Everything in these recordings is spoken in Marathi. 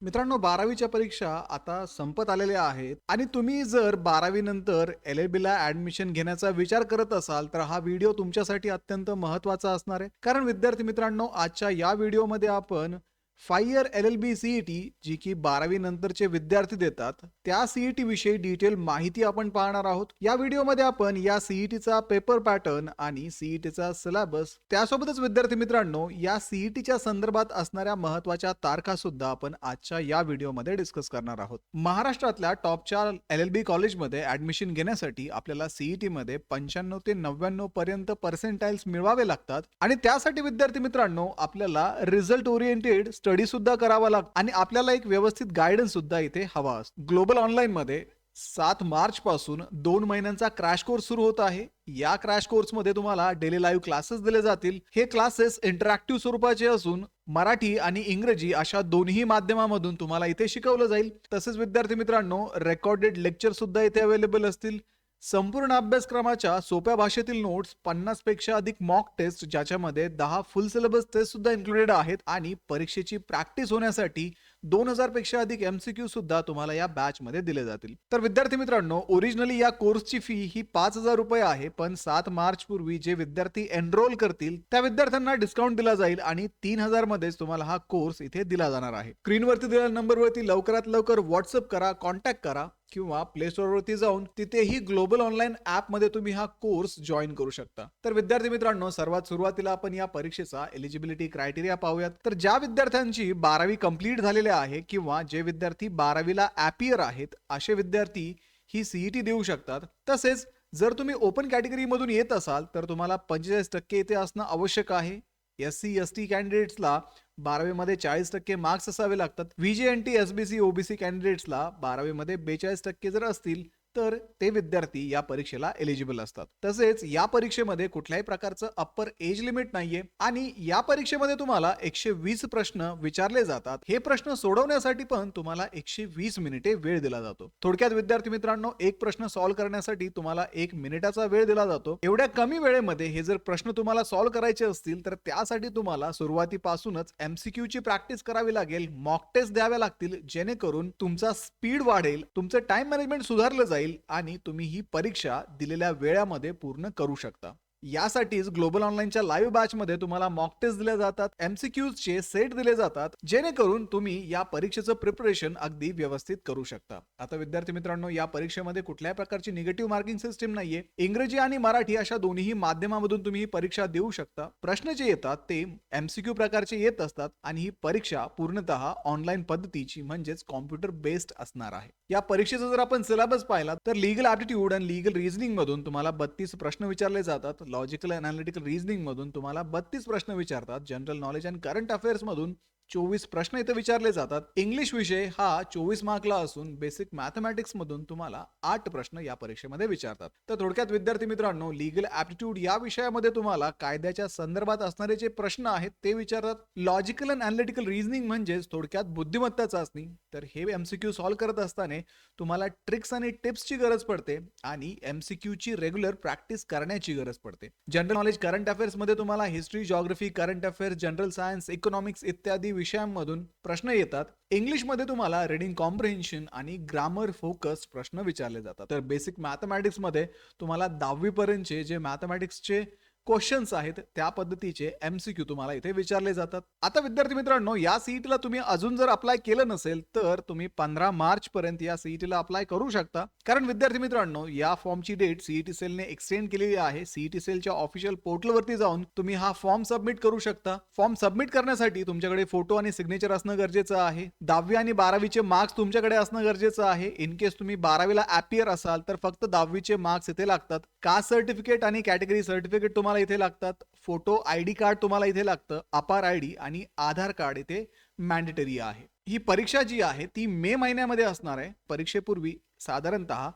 मित्रांनो, 12वीच्या परीक्षा आता संपत आलेल्या आहेत आणि तुम्ही जर 12वी नंतर एल-एल-बीला ॲडमिशन घेण्याचा विचार करत असाल, तर हा व्हिडिओ तुमच्यासाठी अत्यंत महत्त्वाचा असणार आहे. कारण विद्यार्थी मित्रांनो, आजच्या या व्हिडिओमध्ये आपण 5 इयर एल-एल-बी सी-ई-टी जी की 12वी नंतरचे विद्यार्थी देतात, त्या सी-ई-टी विषयी डिटेल माहिती आपण पाहणार आहोत. या व्हिडिओमध्ये आपण या सी-ई-टीचा पेपर पॅटर्न आणि सी-ई-टीचा सिलेबस, त्यासोबतच विद्यार्थी मित्रांनो, या सी-ई-टीच्या संदर्भात असणाऱ्या महत्त्वाच्या तारखा सुद्धा आपण आजच्या या व्हिडिओमध्ये डिस्कस करणार आहोत. महाराष्ट्रातल्या टॉपच्या एल-एल-बी कॉलेजमध्ये ॲडमिशन घेण्यासाठी आपल्याला सी-ई-टीमध्ये 95 ते 99 पर्यंत पर्सेंटाइल्स मिळवावे लागतात आणि त्यासाठी विद्यार्थी मित्रांनो, आपल्याला रिझल्ट ओरिएंटेड स्टडी सुद्धा करावा लागतो आणि आपल्याला एक व्यवस्थित गायडन्स सुद्धा इथे हवा असतो. ग्लोबल ऑनलाईन मध्ये 7 मार्च पासून 2 महिन्यांचा क्रॅश कोर्स सुरू होत आहे. या क्रॅश कोर्समध्ये तुम्हाला डेली लाईव्ह क्लासेस दिले जातील. हे क्लासेस इंटरॅक्टिव्ह स्वरूपाचे असून मराठी आणि इंग्रजी अशा दोन्ही माध्यमामधून तुम्हाला इथे शिकवलं जाईल. तसेच विद्यार्थी मित्रांनो, रेकॉर्डेड लेक्चर सुद्धा इथे अवेलेबल असतील. संपूर्ण अभ्यासक्रमाच्या सोप्या भाषेतील नोट्स, 50 पेक्षा अधिक मॉक टेस्ट ज्याच्यामध्ये 10 फुल सिलेबस टेस्ट सुद्धा इन्क्लुडेड आहेत आणि परीक्षेची प्रॅक्टिस होण्यासाठी 2000 पेक्षा अधिक एमसीक्यू सुद्धा तुम्हाला या बॅच मध्ये दिले जातील. तर विद्यार्थी मित्रांनो, ओरिजिनली या कोर्सची फी ही 5000 रुपये आहे, पण 7 मार्च पूर्वी जे विद्यार्थी एनरोल करतील त्या विद्यार्थ्यांना डिस्काउंट दिला जाईल आणि 3000 मध्येच तुम्हाला हा कोर्स इथे दिला जाणार आहे. स्क्रीनवरती दिलेल्या नंबरवरती लवकरात लवकर व्हॉट्सअप करा, कॉन्टॅक्ट करा किंवा प्ले स्टोअरवरती जाऊन तिथेही ग्लोबल ऑनलाईन ॲपमध्ये तुम्ही हा कोर्स जॉईन करू शकता. तर विद्यार्थी मित्रांनो, सर्वात सुरुवातीला आपण या परीक्षेचा एलिजिबिलिटी क्रायटेरिया पाहूयात. तर ज्या विद्यार्थ्यांची 12वी कंप्लीट झालेले आहे किंवा जे विद्यार्थी 12वीला ॲपियर आहेत, असे विद्यार्थी ही सीईटी देऊ शकतात. तसेच जर तुम्ही ओपन कॅटेगरीमधून येत असाल तर तुम्हाला 45% इथे असणं आवश्यक आहे. एस-सी, एस-टी कॅन्डिडेट्सला 12वी मध्ये 40% मार्क्स असावे लागतात. व्ही-जे-एन-टी, एस-बी-सी, ओ-बी-सी कॅन्डिडेट्सला 12वी मध्ये 42% जर असतील तर ते विद्यार्थी या परीक्षेला एलिजिबल असतात. तसेच या परीक्षेमध्ये कुठल्याही प्रकारचं अप्पर एज लिमिट नाहीये आणि या परीक्षेमध्ये तुम्हाला 120 प्रश्न विचारले जातात. हे प्रश्न सोडवण्यासाठी पण तुम्हाला 120 मिनिटे वेळ दिला जातो. थोडक्यात विद्यार्थी मित्रांनो, एक प्रश्न सॉल्व्ह करण्यासाठी तुम्हाला 1 मिनिटाचा वेळ दिला जातो. एवढ्या कमी वेळेमध्ये हे जर प्रश्न तुम्हाला सॉल्व्ह करायचे असतील तर त्यासाठी तुम्हाला सुरुवातीपासूनच एमसीक्यू ची प्रॅक्टिस करावी लागेल, मॉक टेस्ट द्याव्या लागतील, जेणेकरून तुमचा स्पीड वाढेल, तुमचं टाइम मॅनेजमेंट सुधारलं जाईल आणि तुम्ही ही परीक्षा दिलेल्या वेळामध्ये पूर्ण करू शकता. यासाठीच ग्लोबल ऑनलाईनच्या लाईव्ह बॅच मध्ये तुम्हाला मॉक टेस्ट दिले जातात, एमसीक्यूजचे सेट दिले जातात, जेणेकरून तुम्ही या परीक्षेचं प्रिपरेशन अगदी व्यवस्थित करू शकता. आता विद्यार्थी मित्रांनो, या परीक्षेमध्ये कुठल्याही प्रकारची निगेटिव्ह मार्किंग सिस्टीम नाहीये. इंग्रजी आणि मराठी अशा दोन्ही माध्यमामधून तुम्ही ही परीक्षा देऊ शकता. प्रश्न जे येतात ते एमसीक्यू प्रकारचे येत असतात आणि ही परीक्षा पूर्णतः ऑनलाईन पद्धतीची म्हणजेच कॉम्प्युटर बेस्ड असणार आहे. या परीक्षेचा जर आपण सिलेबस पाहिला तर लीगल ॲप्टिट्यूड आणि लीगल रिझनिंग मधून तुम्हाला 32 प्रश्न विचारले जातात. लॉजिकल अनालिटिकल रिझनिंग मधून तुम्हाला 32 प्रश्न विचारतात. General knowledge and current affairs मधून 24 प्रश्न इथे विचारले जातात. इंग्लिश विषय हा 24 मार्कला असून बेसिक मॅथमॅटिक्स मधून तुम्हाला 8 प्रश्न या परीक्षेमध्ये विचारतात. तर थोडक्यात विद्यार्थी मित्रांनो, लीगल ॲप्टिट्यूड या विषयामध्ये तुम्हाला कायद्याच्या संदर्भात असणारे जे प्रश्न आहेत ते विचारतात. लॉजिकल अँड अनालिटिकल रिझनिंग म्हणजेच थोडक्यात बुद्धिमत्ता चाचणी. तर हे एमसीक्यू सॉल्व्ह करत असताना तुम्हाला ट्रिक्स आणि टिप्सची गरज पडते आणि एमसीक्यू ची रेग्युलर प्रॅक्टिस करण्याची गरज पडते. जनरल नॉलेज करंट अफेअर्स मध्ये तुम्हाला history, geography, current affairs, general science, economics इत्यादी विषयांमधून प्रश्न येतात. इंग्लिश मध्ये तुम्हाला रीडिंग कॉम्प्रिहेन्शन आणि ग्रामर फोकस प्रश्न विचारले जातात. तर बेसिक मॅथमॅटिक्स मध्ये तुम्हाला 10वी पर्यंतचे जे मॅथमॅटिक्सचे क्वेश्चन्स आहेत त्या पद्धतीचे एमसीक्यू तुम्हाला इथे विचारले जातात. आता विद्यार्थी मित्रांनो, या सीईटीला तुम्ही अजून जर अप्लाय केलं नसेल तर तुम्ही 15 मार्च पर्यंत या सीईटीला अप्लाय करू शकता. कारण विद्यार्थी मित्रांनो, या फॉर्मची डेट सीईटी सेलने एक्सटेंड केलेली आहे. सीईटी सेलच्या ऑफिशियल पोर्टलवरती जाऊन तुम्ही हा फॉर्म सबमिट करू शकता. फॉर्म सबमिट करण्यासाठी तुमच्याकडे फोटो आणि सिग्नेचर असणं गरजेचं आहे. 10वी आणि 12वीचे मार्क्स तुमच्याकडे असणं गरजेचं आहे. इन केस तुम्ही 12वीला ॲपियर असाल तर फक्त 10वीचे मार्क्स इथे लागतात. कास्ट सर्टिफिकेट आणि कॅटेगरी सर्टिफिकेट तुम्हाला इथे लागतात. फोटो, आयडी कार्ड तुम्हाला इथे लागतं. अपार आयडी आणि आधार कार्ड इथे मॅन्डेटरी आहे. ही परीक्षा जी आहे ती मे महिन्यामध्ये असणार आहे. परीक्षेपूर्वी साधारणतः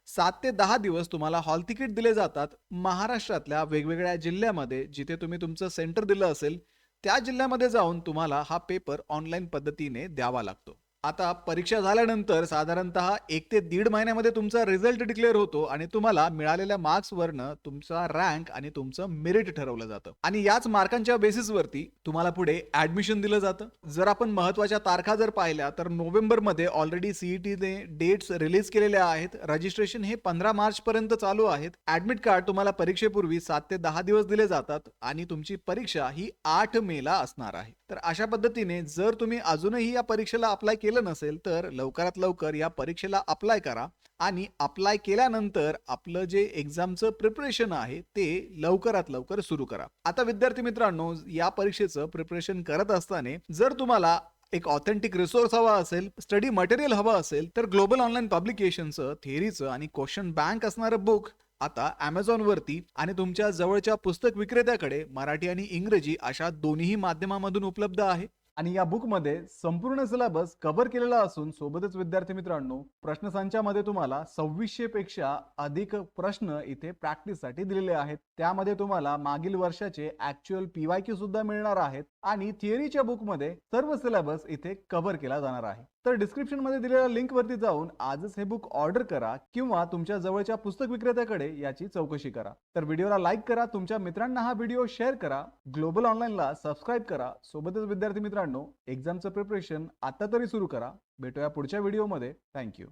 7 ते 10 दिवस तुम्हाला हॉल तिकीट दिले जातात. महाराष्ट्रातल्या वेगवेगळ्या जिल्ह्यामध्ये जिथे तुम्ही तुमचं सेंटर दिलं असेल त्या जिल्ह्यामध्ये जाऊन तुम्हाला हा पेपर ऑनलाईन पद्धतीने द्यावा लागतो. आता परीक्षा झाल्यानंतर साधारणतः 1 ते 1.5 महिन्यामध्ये तुमचा रिझल्ट डिक्लेअर होतो आणि तुम्हाला मिळालेल्या मार्क्सवरनं तुमचा रँक आणि तुमचं मेरिट ठरवलं जातं आणि याच मार्कांच्या बेसिसवरती तुम्हाला पुढे ऍडमिशन दिलं जातं. जर आपण महत्त्वाच्या तारखा जर पाहिल्या तर नोव्हेंबरमध्ये ऑलरेडी सीईटीने डेट्स रिलीज केलेल्या आहेत. रजिस्ट्रेशन हे 15 मार्च पर्यंत चालू आहेत. ऍडमिट कार्ड तुम्हाला परीक्षेपूर्वी 7 ते 10 दिवस दिले जातात आणि तुमची परीक्षा ही 8 मे ला असणार आहे. तर अशा पद्धतीने जर तुम्ही अजूनही या परीक्षेला अप्लाय केलं नसेल तर लवकरात लवकर या परीक्षेला अप्लाय करा आणि अप्लाय केल्यानंतर आपलं जे एक्झामचं प्रिपरेशन आहे ते लवकरात लवकर सुरू करा. आता विद्यार्थी मित्रांनो, या परीक्षेचं प्रिपरेशन करत असताना जर तुम्हाला एक ऑथेंटिक रिसोर्स हवा असेल, स्टडी मटेरियल हवं असेल, तर ग्लोबल ऑनलाईन पब्लिकेशनचं थेअरीचं आणि क्वेश्चन बँक असणारं बुक आता Amazon वरती आणि तुमच्या जवळच्या पुस्तक विक्रेत्याकडे मराठी आणि इंग्रजी अशा दोन्ही माध्यमामधून उपलब्ध आहे. आणि या बुकमध्ये संपूर्ण सिलेबस कव्हर केलेला असून सोबतच विद्यार्थी मित्रांनो, प्रश्नसंचामध्ये तुम्हाला 2600 पेक्षा अधिक प्रश्न इथे प्रॅक्टिससाठी दिलेले आहेत. त्यामध्ये तुम्हाला मागील वर्षाचे ऍक्च्युअल PYQ सुद्धा मिळणार आहेत आणि थिअरीच्या बुकमध्ये सर्व सिलेबस इथे कव्हर केला जाणार आहे. तर डिस्क्रिप्शन मध्ये दिलेल्या लिंक वरती जाऊन आजच हे बुक ऑर्डर करा किंवा तुमच्या जवळच्या पुस्तक विक्रेत्याकडे याची चौकशी करा. तर व्हिडिओला लाईक करा, तुमच्या मित्रांना हा व्हिडिओ शेअर करा, ग्लोबल ऑनलाईनला सबस्क्राईब करा. सोबतच विद्यार्थी मित्रांनो, एक्झामचं प्रिपरेशन आता तरी सुरू करा. भेटूया पुढच्या व्हिडिओमध्ये. थँक्यू.